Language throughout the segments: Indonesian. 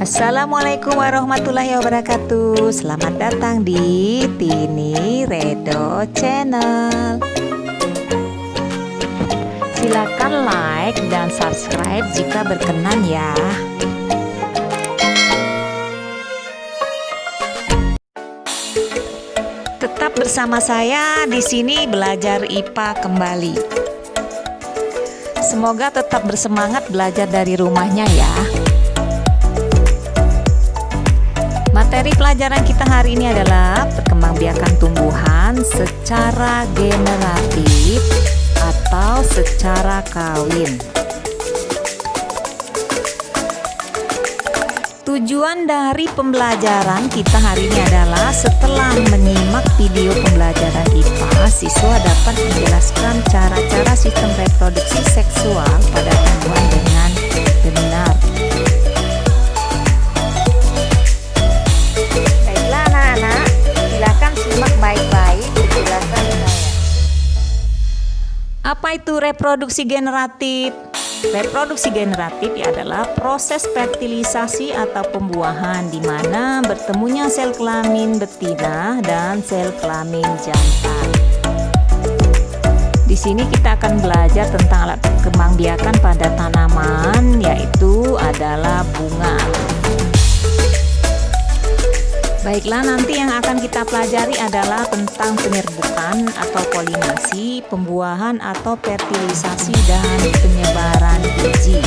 Assalamualaikum warahmatullahi wabarakatuh. Selamat datang di Tini Redo Channel. Silakan like dan subscribe jika berkenan ya. Tetap bersama saya di sini belajar IPA kembali. Semoga tetap bersemangat belajar dari rumahnya ya. Materi pelajaran kita hari ini adalah perkembangbiakan tumbuhan secara generatif atau secara kawin. Tujuan dari pembelajaran kita hari ini adalah setelah menyimak video pembelajaran IPA, siswa dapat menjelaskan cara-cara sistem reproduksi seksual pada tumbuhan dengan benar. Baiklah anak-anak, silakan simak baik-baik penjelasan saya. Apa itu reproduksi generatif? Reproduksi generatif adalah proses fertilisasi atau pembuahan di mana bertemunya sel kelamin betina dan sel kelamin jantan. Di sini kita akan belajar tentang alat perkembangbiakan pada tanaman, yaitu adalah bunga. Baiklah, nanti yang akan kita pelajari adalah tentang penyerbukan atau polinasi, pembuahan atau fertilisasi, dan penyebaran biji.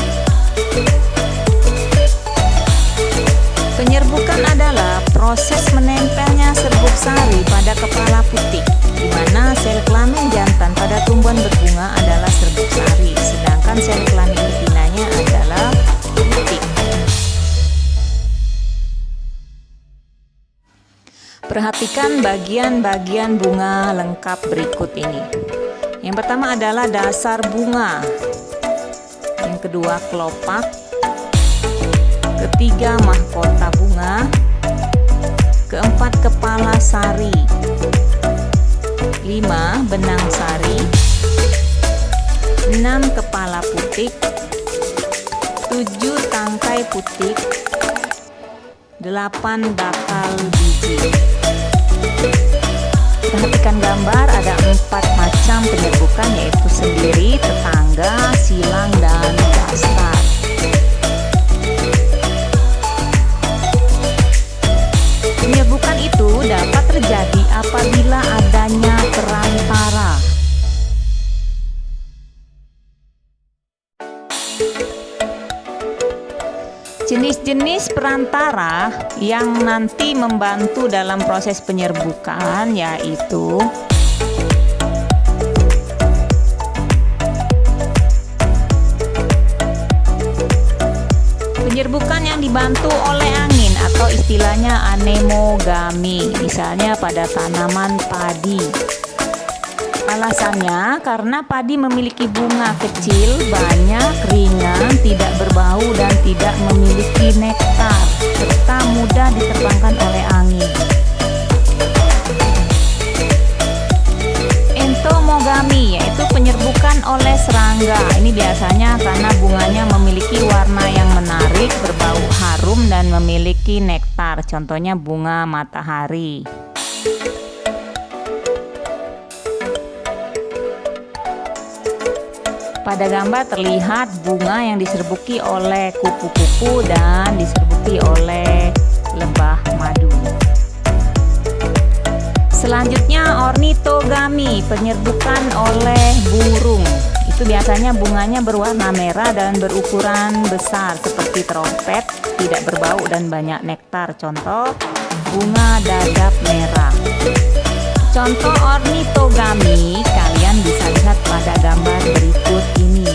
Penyerbukan adalah proses menempelnya serbuk sari pada kepala putik, di mana sel kelamin jantan pada tumbuhan berbunga adalah serbuk sari, sedangkan sel kelamin betinanya adalah putik. Perhatikan bagian-bagian bunga lengkap berikut ini. Yang pertama adalah dasar bunga. Yang kedua kelopak. Ketiga mahkota bunga. Keempat kepala sari. 5 benang sari. 6 kepala putik. 7 tangkai putik. 8 bakal biji. Perhatikan gambar, ada 4 macam penyerbukan, yaitu sendiri, tetangga, silang, dan dasar. Penyerbukan itu dapat terjadi apabila adanya perantara. Jenis-jenis perantara yang nanti membantu dalam proses penyerbukan yaitu penyerbukan yang dibantu oleh angin atau istilahnya anemogami, misalnya pada tanaman padi. Alasannya karena padi memiliki bunga kecil, banyak, ringan, tidak berbau, dan tidak memiliki nektar, serta mudah diterbangkan oleh angin. Entomogami yaitu penyerbukan oleh serangga. Ini biasanya karena bunganya memiliki warna yang menarik, berbau harum, dan memiliki nektar. Contohnya bunga matahari. Pada gambar terlihat bunga yang diserbuki oleh kupu-kupu dan diserbuki oleh lebah madu. Selanjutnya ornitogami, penyerbukan oleh burung. Itu biasanya bunganya berwarna merah dan berukuran besar seperti trompet, tidak berbau dan banyak nektar. Contoh bunga dadap merah. Contoh ornitogami kalian bisa lihat pada gambar berikut ini.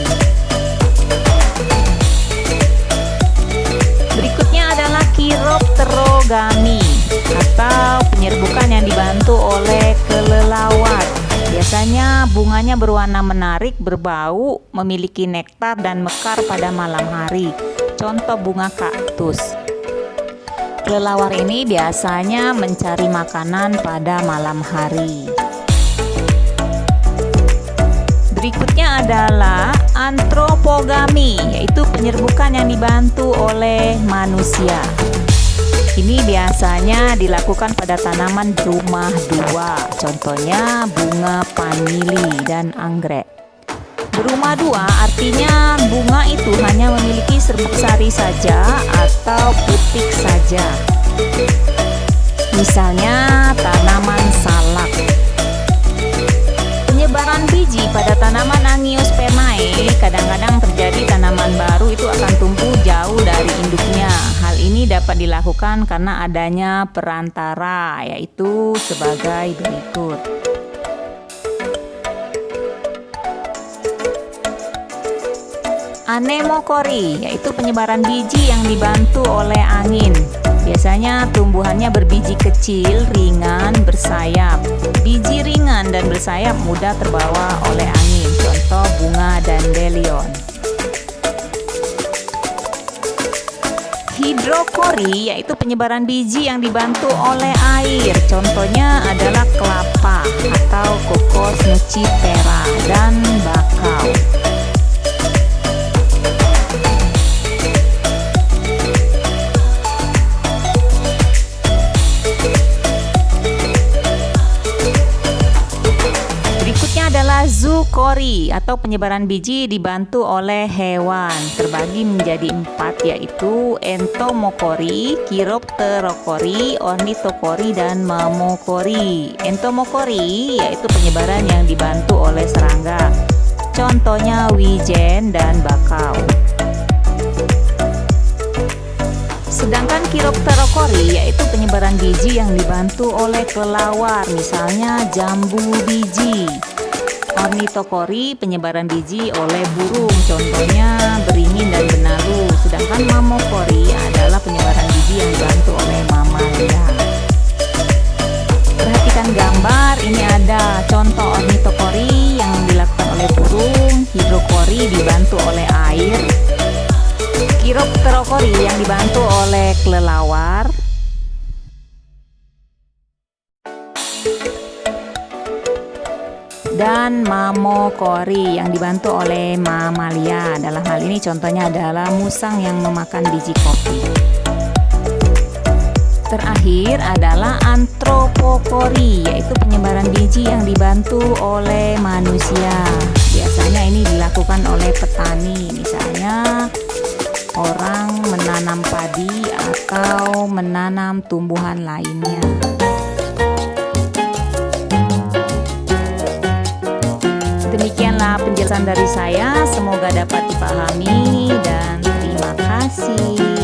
Berikutnya adalah chiropterogami atau penyerbukan yang dibantu oleh kelelawar. Biasanya bunganya berwarna menarik, berbau, memiliki nektar, dan mekar pada malam hari. Contoh bunga kaktus. Kelelawar ini biasanya mencari makanan pada malam hari. Berikutnya adalah antropogami, yaitu penyerbukan yang dibantu oleh manusia. Ini biasanya dilakukan pada tanaman rumah dua, contohnya bunga panili dan anggrek. Berumah dua artinya bunga itu hanya memiliki serbuk sari saja atau putik saja. Misalnya tanaman salak. Penyebaran biji pada tanaman Angiospermae kadang-kadang terjadi tanaman baru itu akan tumbuh jauh dari induknya. Hal ini dapat dilakukan karena adanya perantara, yaitu sebagai berikut. Anemokori, yaitu penyebaran biji yang dibantu oleh angin. Biasanya tumbuhannya berbiji kecil, ringan, bersayap. Biji ringan dan bersayap mudah terbawa oleh angin. Contoh bunga dandelion. Hidrokori, yaitu penyebaran biji yang dibantu oleh air. Contohnya adalah kelapa atau Cocos nucifera dan bakau. Adalah zookori atau penyebaran biji dibantu oleh hewan, terbagi menjadi 4, yaitu entomokori, chiropterokori, ornitokori, dan mamokori. Entomokori yaitu penyebaran yang dibantu oleh serangga, contohnya wijen dan bakau. Sedangkan chiropterokori yaitu penyebaran biji yang dibantu oleh kelelawar, misalnya jambu biji. Ornitokori penyebaran biji oleh burung, contohnya beringin dan benalu. Sedangkan mamokori adalah penyebaran biji yang dibantu oleh mamalia. Perhatikan gambar, ini ada contoh ornitokori yang dilakukan oleh burung, hidrokori dibantu oleh air, chiropterokori yang dibantu oleh kelelawar, dan mamokori yang dibantu oleh mamalia. Dalam hal ini contohnya adalah musang yang memakan biji kopi. Terakhir adalah antropokori, yaitu penyebaran biji yang dibantu oleh manusia. Biasanya ini dilakukan oleh petani, misalnya orang menanam padi atau menanam tumbuhan lainnya. Demikianlah penjelasan dari saya, semoga dapat dipahami dan terima kasih.